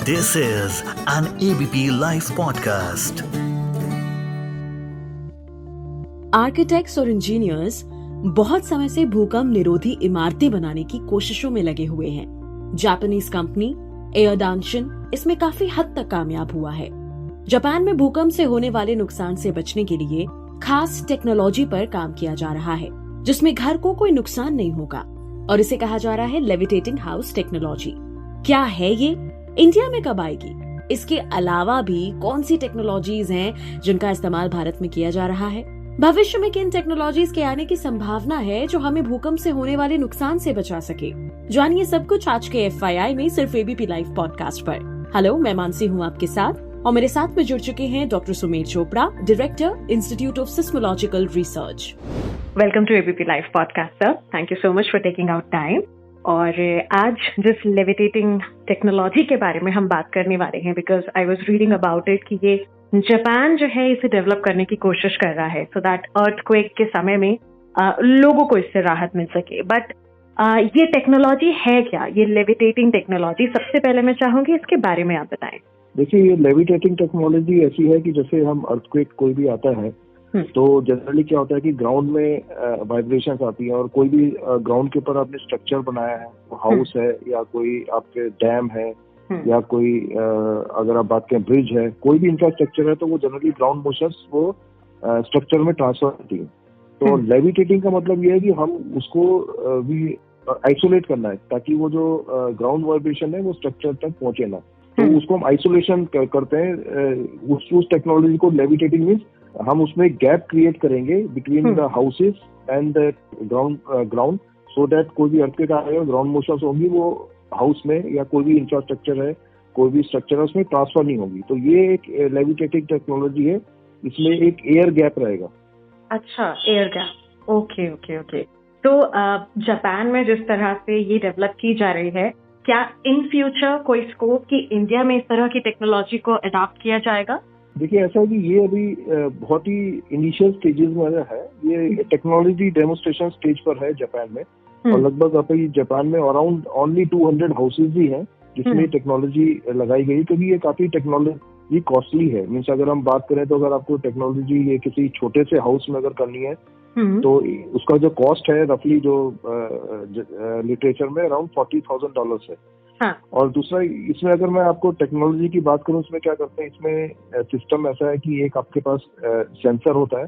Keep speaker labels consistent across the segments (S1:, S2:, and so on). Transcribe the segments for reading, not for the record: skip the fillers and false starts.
S1: This is an ABP Life podcast.
S2: Architects और engineers बहुत समय से भूकंप निरोधी इमारतें बनाने की कोशिशों में लगे हुए हैं। जापानीज कंपनी एयरडांशन इसमें काफी हद तक कामयाब हुआ है। जापान में भूकंप से होने वाले नुकसान से बचने के लिए खास टेक्नोलॉजी पर काम किया जा रहा है, जिसमें घर को कोई नुकसान नहीं होगा, और इसे कहा जा रहा है लेविटेटिंग हाउस टेक्नोलॉजी। क्या है ये? इंडिया में कब आएगी? इसके अलावा भी कौन सी टेक्नोलॉजीज हैं जिनका इस्तेमाल भारत में किया जा रहा है? भविष्य में किन टेक्नोलॉजीज के आने की संभावना है जो हमें भूकंप से होने वाले नुकसान से बचा सके? जानिए सब कुछ आज के FYI में सिर्फ एबीपी लाइव पॉडकास्ट पर। हेलो, मैं मानसी हूँ आपके साथ, और मेरे साथ में जुड़ चुके हैं doctor Sumer Chopra, director Institute of Seismological Research.
S3: Welcome to ABP live podcast sir. Thank you so much for taking out time. और आज जिस लेविटेटिंग टेक्नोलॉजी के बारे में हम बात करने वाले हैं, because I was reading about it कि ये जापान जो है इसे डेवलप करने की कोशिश कर रहा है सो दैट अर्थक्वेक के समय में लोगों को इससे राहत मिल सके। बट ये टेक्नोलॉजी है क्या, ये लेविटेटिंग टेक्नोलॉजी? सबसे पहले मैं चाहूंगी इसके बारे में आप बताएं।
S4: देखिए, ये लेविटेटिंग टेक्नोलॉजी ऐसी है कि जैसे हम अर्थक्वेक कोई भी आता है तो जनरली क्या होता है कि ग्राउंड में वाइब्रेशंस आती हैं, और कोई भी ग्राउंड के ऊपर आपने स्ट्रक्चर बनाया है, हाउस है या कोई आपके डैम है या कोई अगर आप बात करें ब्रिज है, कोई भी इंफ्रास्ट्रक्चर है, तो वो जनरली ग्राउंड मोशंस वो स्ट्रक्चर में ट्रांसफर होती है। तो लेविटेटिंग का मतलब ये है कि हम उसको भी आइसोलेट करना है ताकि वो जो ग्राउंड वाइब्रेशन है वो स्ट्रक्चर तक पहुंचे ना। तो उसको हम आइसोलेशन करते हैं। उस टेक्नोलॉजी को लेविटेटिंग मीन्स हम उसमें गैप क्रिएट करेंगे between the houses and the ground so that कोई भी अर्थक्वेक आएगा, ग्राउंड मोशंस होंगी, वो हाउस में या कोई भी इंफ्रास्ट्रक्चर है, कोई भी स्ट्रक्चर है, उसमें ट्रांसफर नहीं होगी। तो ये एक लेविटेटिंग टेक्नोलॉजी है। इसमें एक एयर गैप रहेगा।
S3: अच्छा, air gap. Okay okay okay. तो जापान में जिस तरह से ये डेवलप की जा रही है, क्या इन फ्यूचर कोई स्कोप कि इंडिया में इस तरह की टेक्नोलॉजी को अडॉप्ट किया जाएगा?
S4: देखिए, ऐसा है कि ये अभी बहुत ही इनिशियल स्टेजेस में है। ये टेक्नोलॉजी डेमोन्स्ट्रेशन स्टेज पर है जापान में, और लगभग अभी जापान में अराउंड ओनली 200 हाउसेज ही हैं जिसमें टेक्नोलॉजी लगाई गई, क्योंकि ये काफी टेक्नोलॉजी कॉस्टली है। मीन्स अगर हम बात करें तो अगर आपको टेक्नोलॉजी ये किसी छोटे से हाउस में अगर करनी है तो उसका जो कॉस्ट है रफली जो लिटरेचर में अराउंड $40,000 है।
S3: हाँ।
S4: और दूसरा, इसमें अगर मैं आपको टेक्नोलॉजी की बात करूं, इसमें क्या करते हैं, इसमें सिस्टम ऐसा है कि एक आपके पास सेंसर होता है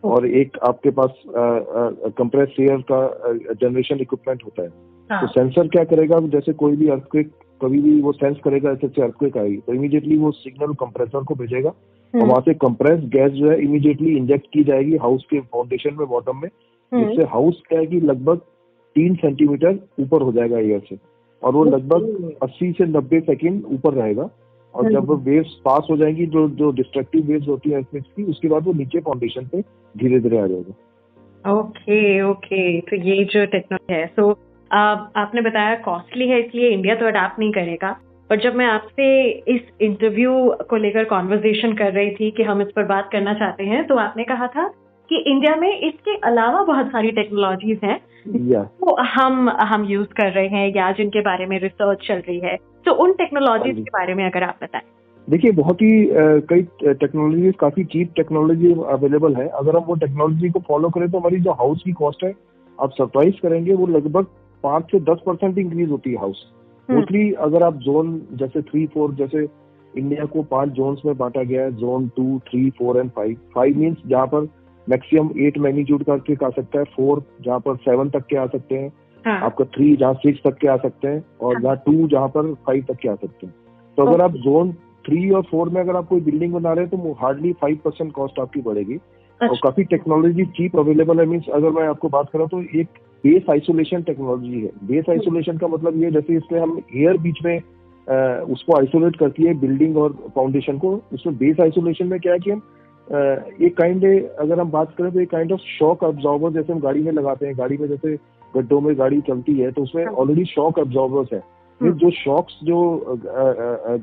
S4: और एक आपके पास कंप्रेस एयर का जनरेशन इक्विपमेंट होता है।
S3: हाँ।
S4: तो सेंसर क्या करेगा, जैसे कोई भी अर्थक्वेक कभी भी वो सेंस करेगा ऐसे अर्थक्वेक आएगी तो इमीडिएटली वो सिग्नल कंप्रेसर को भेजेगा, और वहां से कंप्रेस गैस जो है इमीडिएटली इंजेक्ट की जाएगी हाउस के फाउंडेशन में, बॉटम में, जिससे हाउस क्या है कि लगभग 3 सेंटीमीटर ऊपर हो जाएगा एयर से, और वो लगभग 80 से 90 सेकंड ऊपर रहेगा। और जब वेव्स पास हो जाएंगी, जो डिस्ट्रक्टिव वेव्स होती है अर्थक्वेक्स की, उसके बाद वो नीचे फाउंडेशन पे धीरे धीरे आ जाएगा।
S3: Okay okay. तो ये जो टेक्नोलॉजी है, सो आपने बताया कॉस्टली है, इसलिए इंडिया तो अडॉप्ट नहीं करेगा। पर जब मैं आपसे इस इंटरव्यू को लेकर कॉन्वर्सेशन कर रही थी कि हम इस पर बात करना चाहते हैं, तो आपने कहा था कि इंडिया में इसके अलावा बहुत सारी टेक्नोलॉजीज हैं वो हम यूज कर रहे हैं या जिनके बारे में रिसर्च चल रही है। तो उन टेक्नोलॉजीज के बारे में अगर आप बताएं।
S4: देखिए, बहुत ही कई टेक्नोलॉजी, काफी चीप टेक्नोलॉजी अवेलेबल है। अगर हम वो टेक्नोलॉजी को फॉलो करें तो हमारी जो हाउस की कॉस्ट है, आप सरप्राइज करेंगे, वो लगभग 5 से 10% इंक्रीज होती है हाउस। मोस्टली अगर आप जोन जैसे 3-4, जैसे इंडिया को 5 जोन्स में बांटा गया है, जोन 2, 3, 4 एंड 5। 5 मीन्स जहाँ पर मैक्सिमम 8 मैग्नीट्यूड का अर्थक्वेक आ सकता है, 4 जहाँ पर 7 तक के आ सकते हैं, आपका 3 जहाँ 6 तक के आ सकते हैं, और जहाँ 2 जहाँ पर 5 तक के आ सकते हैं। तो अगर आप जोन 3 और 4 में अगर आप कोई बिल्डिंग बना रहे हैं तो हार्डली 5% कॉस्ट आपकी बढ़ेगी। और काफी टेक्नोलॉजी चीप अवेलेबल है। मीन्स अगर मैं आपको बात करूँ तो एक बेस आइसोलेशन टेक्नोलॉजी है। बेस आइसोलेशन का मतलब ये, जैसे इसमें हम एयर बीच में उसको आइसोलेट करती है बिल्डिंग और फाउंडेशन को। उसमें बेस आइसोलेशन में क्या है कि हम एक अगर हम बात करें तो एक काइंड ऑफ शॉक अब्जॉर्बर जैसे हम गाड़ी में लगाते हैं। गाड़ी में जैसे गड्ढों में गाड़ी चलती है तो उसमें ऑलरेडी शॉक अब्जॉर्बर्स है। जो शॉक्स जो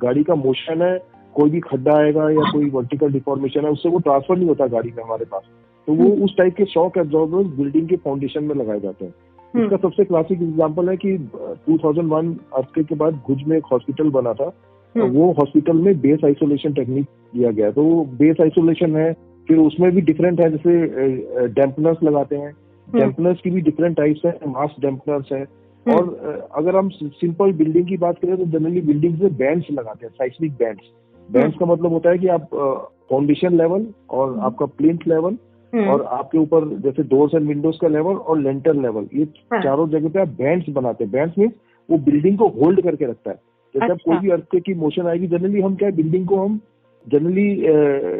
S4: गाड़ी का मोशन है, कोई भी खड्डा आएगा या कोई वर्टिकल डिफॉर्मेशन है, उससे वो ट्रांसफर नहीं होता गाड़ी में हमारे पास। तो वो उस टाइप के शॉक एब्जॉर्बर्स बिल्डिंग के फाउंडेशन में लगाए जाते हैं। इसका सबसे क्लासिक एग्जांपल है कि 2001 अर्थक्वेक के बाद भुज में एक हॉस्पिटल बना था वो हॉस्पिटल में बेस आइसोलेशन टेक्निक दिया गया है। तो बेस आइसोलेशन है, फिर उसमें भी डिफरेंट है, जैसे डैम्पनर्स लगाते हैं, डैम्पनर्स की भी डिफरेंट टाइप्स है, मास डैम्पनर्स है। और अगर हम सिंपल बिल्डिंग की बात करें तो जनरली बिल्डिंग में बैंड्स लगाते हैं, साइस्मिक बैंड्स। बैंड्स का मतलब होता है कि आप फाउंडेशन लेवल और आपका प्लिंथ लेवल और आपके ऊपर जैसे डोर्स एंड विंडोज का लेवल और लेंटर लेवल, ये चारों जगह पे आप बैंड्स बनाते हैं। बैंड्स में वो बिल्डिंग को होल्ड करके रखता है। जैसे अब कोई भी अर्थक्वेक की मोशन आएगी, जनरली हम क्या है, बिल्डिंग को हम जनरली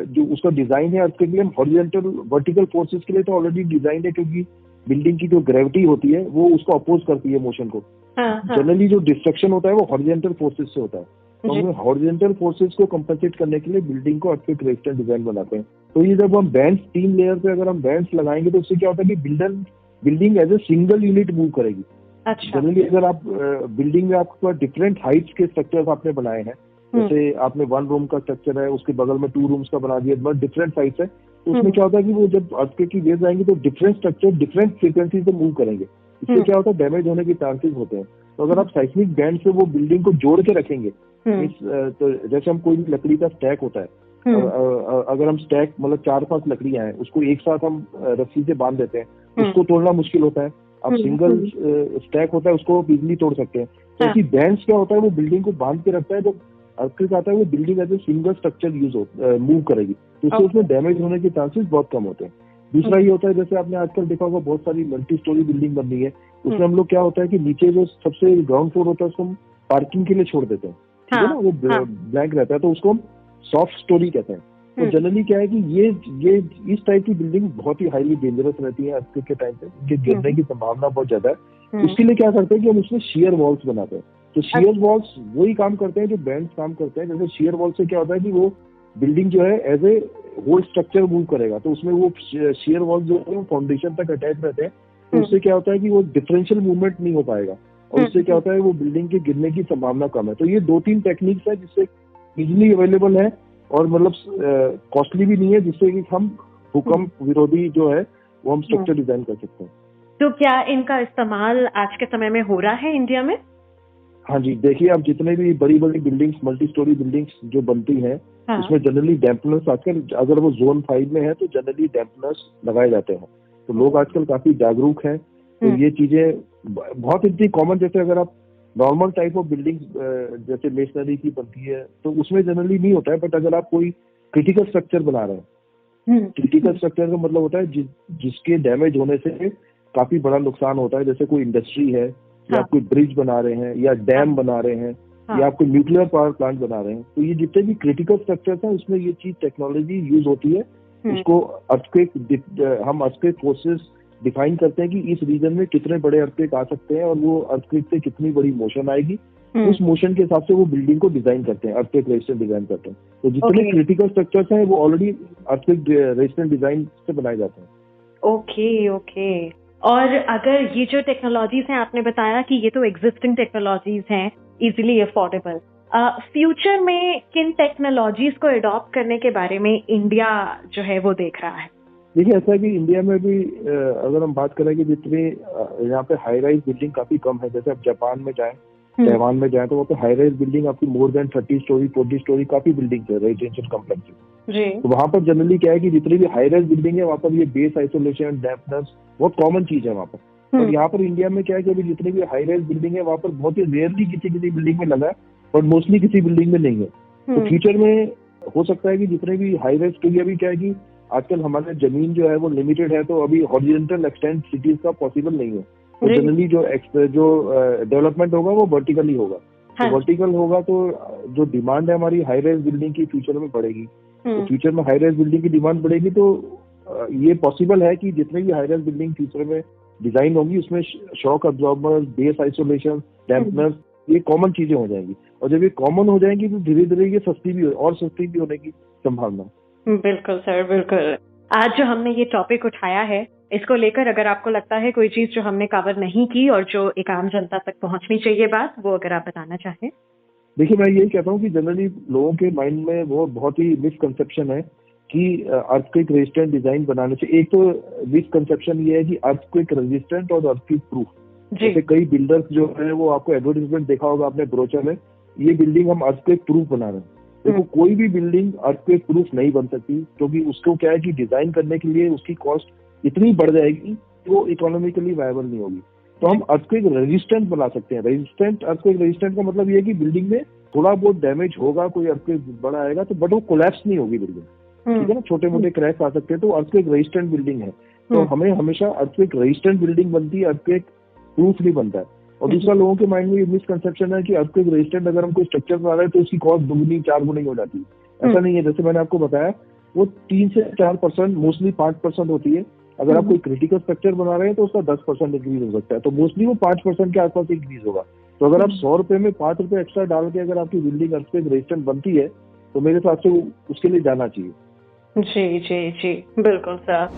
S4: जो उसका डिजाइन है अर्थक्वेक के लिए, हम हॉरिजॉन्टल वर्टिकल फोर्सेस के लिए तो ऑलरेडी डिजाइन है, क्योंकि बिल्डिंग की जो ग्रेविटी होती है वो उसको अपोज करती है मोशन को। जनरली जो डिस्ट्रक्शन होता है वो हॉरिजॉन्टल फोर्सेस से होता है। तो हम हॉरिजॉन्टल फोर्सेस को कंपनसेट करने के लिए बिल्डिंग को अर्थक्वेक रेजिस्टेंट डिजाइन बनाते हैं। तो ये जब हम बैंड्स 3 लेयर पे अगर हम बैंड्स लगाएंगे तो उससे क्या होता है कि building as a single unit move करेगी। जनरली अगर आप बिल्डिंग में आपके पास डिफरेंट हाइट्स के स्ट्रक्चर्स आपने बनाए हैं, जैसे आपने 1 रूम का स्ट्रक्चर है, उसके बगल में 2 रूम्स का बना दिया, बट डिफरेंट साइज है, तो उसमें क्या होता है कि वो जब अर्थक्वेक की वेव्स आएंगी तो डिफरेंट स्ट्रक्चर डिफरेंट फ्रीक्वेंसी से मूव करेंगे। इससे क्या होता है, डैमेज होने के चांसेस होते हैं। तो अगर आप साइस्मिक बैंड से वो बिल्डिंग को जोड़ के रखेंगे, तो जैसे हम कोई भी लकड़ी का स्टैक होता है, अगर हम स्टैक मतलब 4-5 लकड़ियां हैं, उसको एक साथ हम रस्सी से बांध देते हैं, उसको तोड़ना मुश्किल होता है। अब सिंगल स्टैक होता है, उसको आप इजीली तोड़ सकते हैं। तो ऐसी बैंड्स क्या होता है, वो बिल्डिंग को बांध के रखता है। जब अर्थक्वेक आता है वो building as a single structure move करेगी, तो इससे उसमें डैमेज होने के चांसेस बहुत कम होते हैं। दूसरा ये होता है, जैसे आपने आजकल देखा होगा बहुत सारी मल्टी स्टोरी बिल्डिंग बन रही है, उसमें हम लोग क्या होता है कि नीचे जो सबसे ग्राउंड फ्लोर होता है उसको हम पार्किंग के लिए छोड़ देते हैं, ठीक है ना, वो ब्लैंक रहता है, तो उसको हम सॉफ्ट स्टोरी कहते हैं। तो जनरली क्या है कि ये इस टाइप की बिल्डिंग बहुत ही हाईली डेंजरस रहती है अर्थक्वेक के टाइम पे, इनके गिरने की संभावना बहुत ज्यादा है। उसके लिए क्या करते हैं कि हम उसमें शियर वॉल्स बनाते हैं। तो शियर वॉल्स वही काम करते हैं जो बैंड्स काम करते हैं। जैसे शियर वॉल से क्या होता है कि वो बिल्डिंग जो है as a whole structure move करेगा, तो उसमें वो शियर वॉल जो है वो फाउंडेशन तक अटैच रहते हैं। तो उससे क्या होता है कि वो डिफरेंशियल मूवमेंट नहीं हो पाएगा, और उससे क्या होता है वो बिल्डिंग के गिरने की संभावना कम है। तो ये 2-3 टेक्निक्स है जिससे इजिली अवेलेबल है और मतलब कॉस्टली भी नहीं है, जिससे कि हम भूकंप विरोधी जो है वो हम स्ट्रक्चर डिजाइन कर सकते हैं।
S3: तो क्या इनका इस्तेमाल आज के समय में हो रहा है इंडिया में?
S4: हाँ जी, देखिए आप जितने भी बड़ी बड़ी बिल्डिंग्स, मल्टी स्टोरी बिल्डिंग्स जो बनती हैं, उसमें जनरली डैम्पनर्स आजकल, अगर वो जोन 5 में है तो जनरली डैम्पनर्स लगाए जाते हैं। तो लोग आजकल काफी जागरूक हैं। तो ये चीजें बहुत इतनी कॉमन, जैसे अगर आप नॉर्मल टाइप ऑफ बिल्डिंग जैसे मेसनरी की बनती है तो उसमें जनरली नहीं होता है, बट अगर आप कोई क्रिटिकल स्ट्रक्चर बना रहे हैं, क्रिटिकल स्ट्रक्चर का मतलब होता है जिसके डैमेज होने से काफी बड़ा नुकसान होता है, जैसे कोई इंडस्ट्री है, या आप कोई ब्रिज बना रहे हैं, या डैम बना रहे हैं, या आप कोई न्यूक्लियर पावर प्लांट बना रहे हैं, तो ये जितने भी क्रिटिकल स्ट्रक्चर्स हैं उसमें ये चीज टेक्नोलॉजी यूज होती है। उसको हम अर्थक्वेक फोर्सेस डिफाइन करते हैं कि इस रीजन में कितने बड़े अर्थक्वेक आ सकते हैं और वो अर्थक्वेक से कितनी बड़ी मोशन आएगी, उस मोशन के हिसाब से वो बिल्डिंग को डिजाइन करते हैं, अर्थक्वेक रेजिस्टेंट डिजाइन करते हैं। तो जितने क्रिटिकल स्ट्रक्चर्स हैं वो ऑलरेडी अर्थक्वेक रेजिस्टेंट डिजाइन से बनाए जाते हैं।
S3: ओके। और अगर ये जो टेक्नोलॉजीज हैं, आपने बताया कि ये तो एग्जिस्टिंग टेक्नोलॉजीज हैं, इजीली अफोर्डेबल, फ्यूचर में किन टेक्नोलॉजीज को अडॉप्ट करने के बारे में इंडिया जो है वो देख रहा है?
S4: देखिए ऐसा है कि इंडिया में भी अगर हम बात करें कि जितनी यहाँ पे हाई राइज बिल्डिंग काफी कम है, जैसे आप जापान में जाएं, ताइवान में जाएं, तो वहाँ पे हाई राइज बिल्डिंग आपकी मोर देन 30 स्टोरी 40 स्टोरी काफी बिल्डिंग है, रेजिडेंशियल कॉम्प्लेक्सेस। तो वहाँ पर जनरली क्या है कि जितनी भी हाई राइज बिल्डिंग है वहाँ पर ये बेस आइसोलेशन, डैम्पनेस बहुत कॉमन चीज है वहाँ पर। और यहाँ पर इंडिया में क्या है कि अभी जितनी भी हाई राइज बिल्डिंग है वहाँ पर बहुत ही रेयरली किसी बिल्डिंग में लगा है, बट मोस्टली किसी बिल्डिंग में नहीं है। तो फ्यूचर में हो सकता है कि जितने भी हाई राइज, क्योंकि अभी क्या है कि आजकल हमारे जमीन जो है वो लिमिटेड है, तो अभी हॉरिजॉन्टल एक्सटेंड सिटीज का पॉसिबल नहीं है। तो जनरली जो डेवलपमेंट होगा वो वर्टिकली होगा। तो वर्टिकल होगा तो जो डिमांड है हमारी हाई राइज बिल्डिंग की फ्यूचर में बढ़ेगी। तो फ्यूचर में हाई राइज बिल्डिंग की डिमांड बढ़ेगी, तो ये पॉसिबल है कि जितने भी हाई राइज बिल्डिंग फ्यूचर में डिजाइन होगी उसमें शॉक अब्जॉर्बर्स, बेस आइसोलेशन, डैम्पनर्स, ये कॉमन चीजें हो जाएंगी। और जब ये कॉमन हो जाएंगी तो धीरे धीरे ये सस्ती भी होने की संभावना।
S3: बिल्कुल सर, बिल्कुल। आज जो हमने ये टॉपिक उठाया है, इसको लेकर अगर आपको लगता है कोई चीज जो हमने कवर नहीं की और जो एक आम जनता तक पहुंचनी चाहिए बात, वो अगर आप बताना चाहें।
S4: देखिए मैं यही कहता हूँ कि जनरली लोगों के माइंड में वो बहुत ही मिसकंसेप्शन है कि अर्थक्वेक रेजिस्टेंट डिजाइन बनाने से। एक तो मिसकंसेप्शन ये है कि अर्थक्वेक रेजिस्टेंट और अर्थक्वेक प्रूफ। जैसे कई बिल्डर्स जो है वो आपको एडवर्टाइजमेंट देखा होगा आपने ब्रोचर में, ये बिल्डिंग हम अर्थक्वेक प्रूफ बना रहे हैं। देखो कोई भी बिल्डिंग अर्थक्वेक प्रूफ नहीं बन सकती, क्योंकि उसको क्या है कि डिजाइन करने के लिए उसकी कॉस्ट इतनी बढ़ जाएगी कि वो इकोनॉमिकली वायबल नहीं होगी। तो हम अर्थक्वेक रेजिस्टेंट बना सकते हैं। रेजिस्टेंट, अर्थक्वेक रेजिस्टेंट का मतलब ये है कि बिल्डिंग में थोड़ा बहुत डैमेज होगा, कोई अर्थक्वेक बड़ा आएगा तो बट वो कोलैप्स नहीं होगी बिल्डिंग, ठीक है ना। छोटे मोटे क्रैक्स आ सकते हैं, तो अर्थक्वेक रेजिस्टेंट बिल्डिंग है। तो हमें हमेशा अर्थक्वेक रेजिस्टेंट बिल्डिंग बनती है, अर्थक्वेक प्रूफ नहीं बनता है। और दूसरा, लोगों के माइंड में ये मिसकंसेप्शन है कि अर्थक्वेक रेजिस्टेंट अगर हम कोई स्ट्रक्चर बना रहे हैं तो उसकी कॉस्ट दुगनी 4 गुनी हो जाती है। ऐसा नहीं है। जैसे मैंने आपको बताया, वो 3 से 4%, मोस्टली 5% होती है। अगर आप कोई क्रिटिकल स्ट्रक्चर बना रहे हैं तो उसका 10% इंक्रीज हो सकता है, तो मोस्टली वो 5% के आसपास इंक्रीज होगा। तो अगर आप 100 रुपए में 5 रुपए एक्स्ट्रा डाल के अगर आपकी बिल्डिंग अर्थक्वेक रेजिस्टेंट बनती है तो मेरे हिसाब से उसके लिए जाना चाहिए।
S3: जी जी जी, बिल्कुल सर।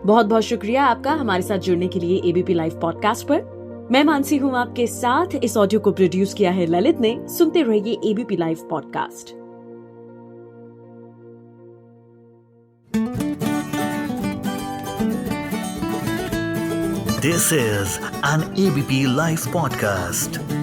S2: बहुत बहुत शुक्रिया आपका हमारे साथ जुड़ने के लिए एबीपी लाइव पॉडकास्ट पर। मैं मानसी हूँ आपके साथ। इस ऑडियो को प्रोड्यूस किया है ललित ने। सुनते रहिए ABP live podcast.
S1: This is an ABP Life podcast.